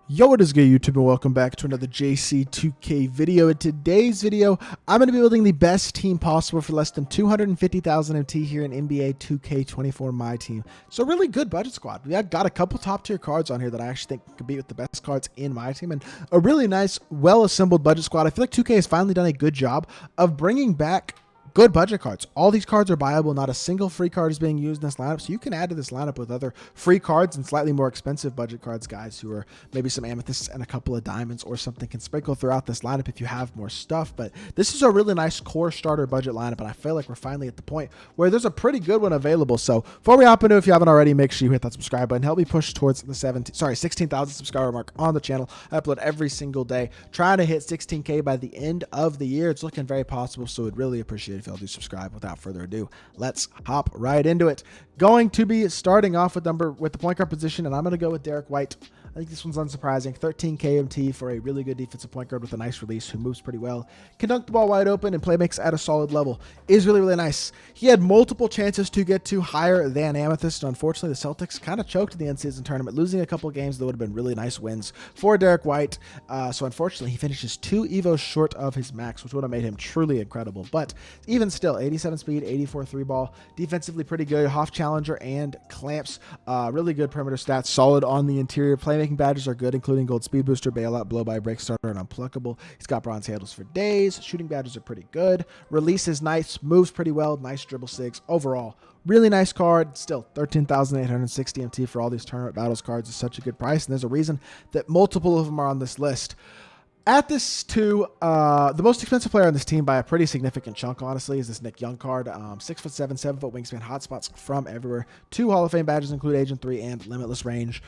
Yo, what is good, YouTube, and welcome back to another JC2K video. In today's video, I'm going to be building the best team possible for less than 250,000 MT here in NBA 2K24 MyTEAM. So a really good budget squad. We have got a couple top tier cards on here that I actually think could be with the best cards in MyTEAM, and a really nice, well-assembled budget squad. I feel like 2K has finally done a good job of bringing back good budget cards. All these cards are buyable. Not a single free card is being used in this lineup, so you can add to this lineup with other free cards and slightly more expensive budget cards. Guys who are maybe some amethysts and a couple of diamonds or something can sprinkle throughout this lineup if you have more stuff. But this is a really nice core starter budget lineup, and I feel like we're finally at the point where there's a pretty good one available. So before we hop into it, if you haven't already, make sure you hit that subscribe button. Help me push towards the 16,000 subscriber mark on the channel. I upload every single day, trying to hit 16K by the end of the year. It's looking very possible, so we'd really appreciate it if y'all do subscribe. Without further ado, let's hop right into it. Going to be starting off with the point guard position, and I'm going to go with Derek White. I think this one's unsurprising. 13 KMT for a really good defensive point guard with a nice release who moves pretty well. Can dunk the ball wide open and play makes at a solid level. Is really, really nice. He had multiple chances to get to higher than Amethyst. Unfortunately, the Celtics kind of choked in the end-season tournament, losing a couple of games that would have been really nice wins for Derek White. So unfortunately, he finishes 2 evos short of his max, which would have made him truly incredible. But even still, 87 speed, 84 3-ball, defensively pretty good. Hoff challenger and clamps. Really good perimeter stats, solid on the interior. Playmaking badges are good, including gold speed booster, bailout, blow by, break starter, and unpluckable. He's got bronze handles for days. Shooting badges are pretty good. Release is nice, moves pretty well, nice dribble sigs. Overall, really nice card. Still 13,860 MT for all these tournament battles cards is such a good price, and there's a reason that multiple of them are on this list. At this the most expensive player on this team by a pretty significant chunk, honestly, is this Nick Young card. 6'7", 7-foot wingspan, hotspots from everywhere. 2 Hall of Fame badges include Agent 3 and Limitless Range.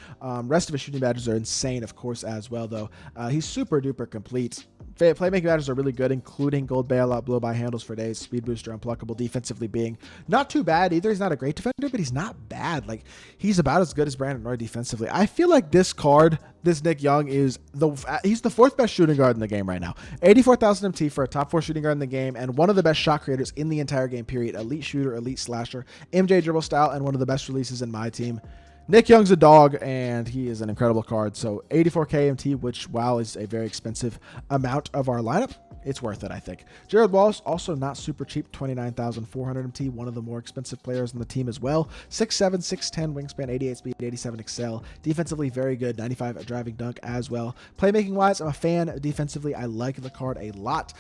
Rest of his shooting badges are insane, of course, as well, though. He's super duper complete. Playmaking badges are really good, including gold bailout, blow by handles for days, speed booster, unpluckable. Defensively being not too bad either. He's not a great defender, but he's not bad. Like, he's about as good as Brandon Roy defensively. I feel like this card, this Nick Young, he's the 4th best shooting guard in the game right now. 84,000 MT for a top 4 shooting guard in the game, and one of the best shot creators in the entire game, period. Elite shooter, elite slasher, MJ dribble style, and one of the best releases in my team. Nick Young's a dog, and he is an incredible card. So 84 KMT, which, wow, is a very expensive amount of our lineup. It's worth it, I think. Jared Wallace, also not super cheap, 29,400 MT, one of the more expensive players on the team as well. 6'7", 6'10", wingspan, 88 speed, 87 excel. Defensively, very good, 95 driving dunk as well. Playmaking-wise, I'm a fan. Defensively, I like the card a lot.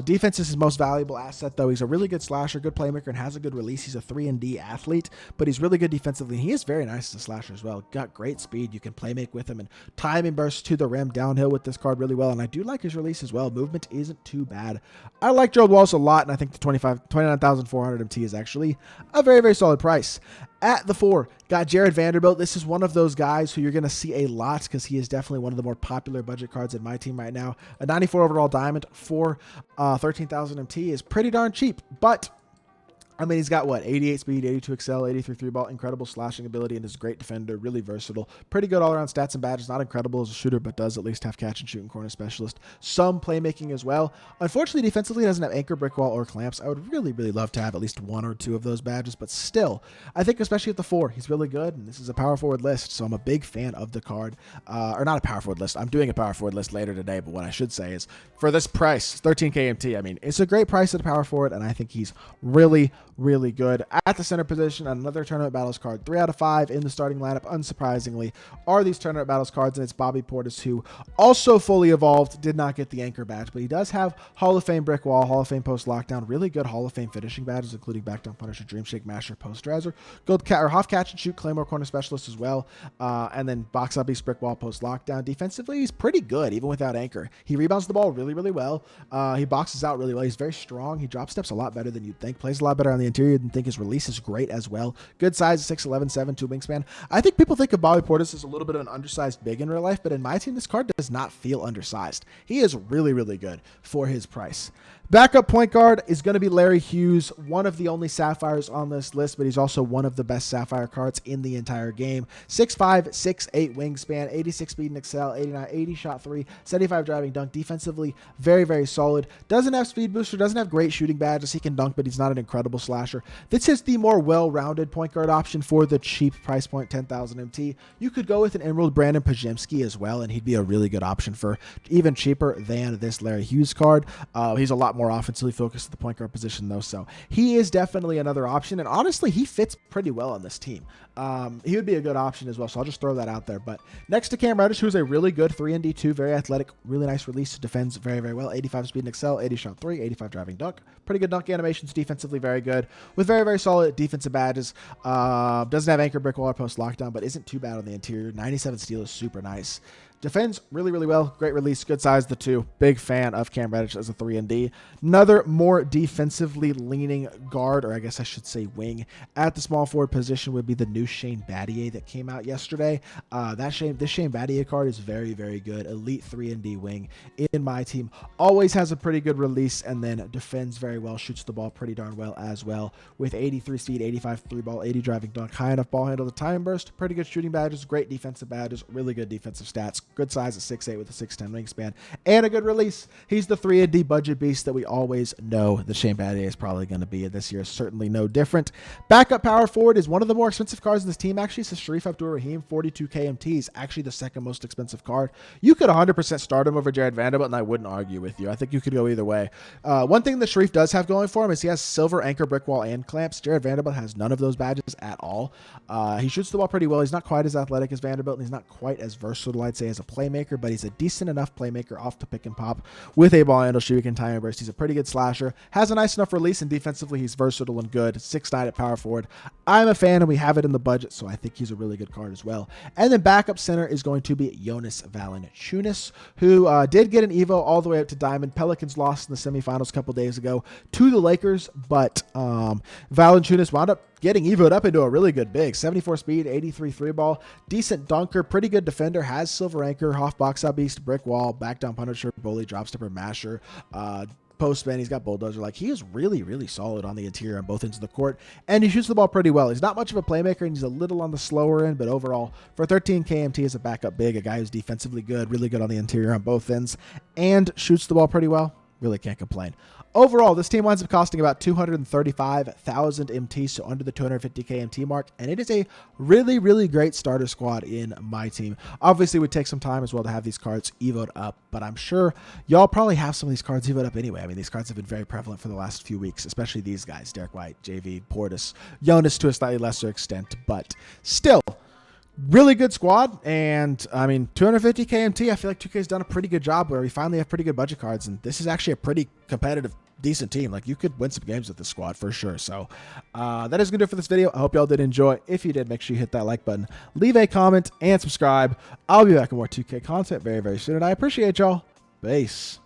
Defense is his most valuable asset, though. He's a really good slasher, good playmaker, and has a good release. He's a 3-and-D athlete, but he's really good defensively. He is very nice as a slasher as well. Got great speed. You can playmake with him, and timing bursts to the rim downhill with this card really well, and I do like his release as well. Movement isn't too bad. I like Gerald Wallace a lot, and I think the 29,400 MT is actually a very, very solid price. At the 4, got Jared Vanderbilt. This is one of those guys who you're going to see a lot because he is definitely one of the more popular budget cards in my team right now. A 94 overall diamond for 13,000 MT is pretty darn cheap, but I mean, he's got what? 88 speed, 82 excel, 83 3-ball, incredible slashing ability, and is a great defender, really versatile. Pretty good all-around stats and badges. Not incredible as a shooter, but does at least have catch and shoot and corner specialist. Some playmaking as well. Unfortunately, defensively, he doesn't have anchor, brick wall, or clamps. I would really, really love to have at least 1 or 2 of those badges, but still, I think especially at the 4, he's really good, and this is a power forward list, so I'm a big fan of the card. Or not a power forward list. I'm doing a power forward list later today, but what I should say is, for this price, 13 KMT, I mean, it's a great price at a power forward, and I think he's really, really good. At the center position, another tournament battles card. 3 out of 5 in the starting lineup, unsurprisingly, are these tournament battles cards, and it's Bobby Portis, who also fully evolved, did not get the anchor badge, but he does have Hall of Fame brick wall, Hall of Fame post lockdown, really good Hall of Fame finishing badges, including back down punisher, dream shake, masher, posterizer, gold Hoff catch and shoot, claymore corner specialist as well, and then box up beast brick wall post lockdown. Defensively, he's pretty good even without anchor. He rebounds the ball really, really well. He boxes out really well. He's very strong. He drop steps a lot better than you'd think. Plays a lot better on the interior than think. His release is great as well. Good size, 6'11", 7'2" wingspan. I think people think of Bobby Portis as a little bit of an undersized big in real life, but in my team, this card does not feel undersized. He is really, really good for his price. Backup point guard is going to be Larry Hughes, one of the only Sapphires on this list, but he's also one of the best Sapphire cards in the entire game. 6'5", 6'8" wingspan, 86 speed and excel, 80 shot 3, 75 driving dunk. Defensively, very, very solid. Doesn't have speed booster, doesn't have great shooting badges. He can dunk, but he's not an incredible slasher. This is the more well-rounded point guard option for the cheap price point, 10,000 MT. You could go with an Emerald Brandon Pajemski as well, and he'd be a really good option for even cheaper than this Larry Hughes card. He's a lot more offensively focused at the point guard position, though, so he is definitely another option, and honestly, he fits pretty well on this team. He would be a good option as well, so I'll just throw that out there. But next to Cam Reddish, who's a really good 3-and-D2, very athletic, really nice release, defends very, very well, 85 speed and excel, 80 shot 3, 85 driving dunk, pretty good dunk animations, defensively very good, with very, very solid defensive badges. Doesn't have anchor, brick wall, or post lockdown, but isn't too bad on the interior. 97 steal is super nice. Defends really, really well. Great release. Good size, the 2. Big fan of Cam Reddish as a 3-and-D. Another more defensively leaning guard, or I guess I should say wing, at the small forward position would be the new Shane Battier that came out yesterday. This Shane Battier card is very, very good. Elite 3-and-D wing in my team. Always has a pretty good release, and then defends very well. Shoots the ball pretty darn well as well. With 83 speed, 85 3-ball, 80 driving dunk, high enough ball handle to time burst. Pretty good shooting badges. Great defensive badges. Really good defensive stats. Good size at 6'8" with a 6'10" wingspan and a good release. He's the 3-and-D budget beast that we always know the Shane Battier is probably going to be. This year is certainly no different. Backup power forward is one of the more expensive cards in this team, actually. So Sharif Abdur-Rahim, 42 KMT, is actually the second most expensive card. You could 100% start him over Jared Vanderbilt, and I wouldn't argue with you. I think you could go either way. One thing that Sharif does have going for him is he has silver anchor, brick wall, and clamps. Jared Vanderbilt has none of those badges at all. He shoots the ball pretty well. He's not quite as athletic as Vanderbilt, and he's not quite as versatile, I'd say, as a playmaker, but he's a decent enough playmaker off the pick and pop with a ball handle, shoot, and time burst. He's a pretty good slasher, has a nice enough release, and defensively he's versatile and good. 6'9" at power forward. I'm a fan, and we have it in the budget, so I think he's a really good card as well. And then backup center is going to be Jonas Valanciunas, who did get an Evo all the way up to Diamond. Pelicans lost in the semifinals a couple days ago to the Lakers, but Valanciunas wound up getting evoed up into a really good big. 74 speed, 83 3-ball, decent dunker, pretty good defender, has silver anchor, half box out beast, brick wall, back down punisher, bully, drop stepper, masher, post spin. He's got bulldozer. Like, he is really, really solid on the interior on both ends of the court, and he shoots the ball pretty well. He's not much of a playmaker, and he's a little on the slower end, but overall, for 13 KMT as a backup big, a guy who's defensively good, really good on the interior on both ends, and shoots the ball pretty well, really can't complain. Overall, this team winds up costing about 235,000 MT, so under the 250k MT mark, and it is a really, really great starter squad in my team. Obviously, it would take some time as well to have these cards evoed up, but I'm sure y'all probably have some of these cards evoed up anyway. I mean, these cards have been very prevalent for the last few weeks, especially these guys, Derek White, JV, Portis, Jonas to a slightly lesser extent, but still, really good squad. And I mean, 250 KMT, I feel like 2K's done a pretty good job where we finally have pretty good budget cards, and this is actually a pretty competitive, decent team. Like, you could win some games with this squad for sure. So that is gonna do it for this video. I hope y'all did enjoy. If you did, make sure you hit that like button, leave a comment, and subscribe. I'll be back with more 2K content very, very soon, and I appreciate y'all. Peace.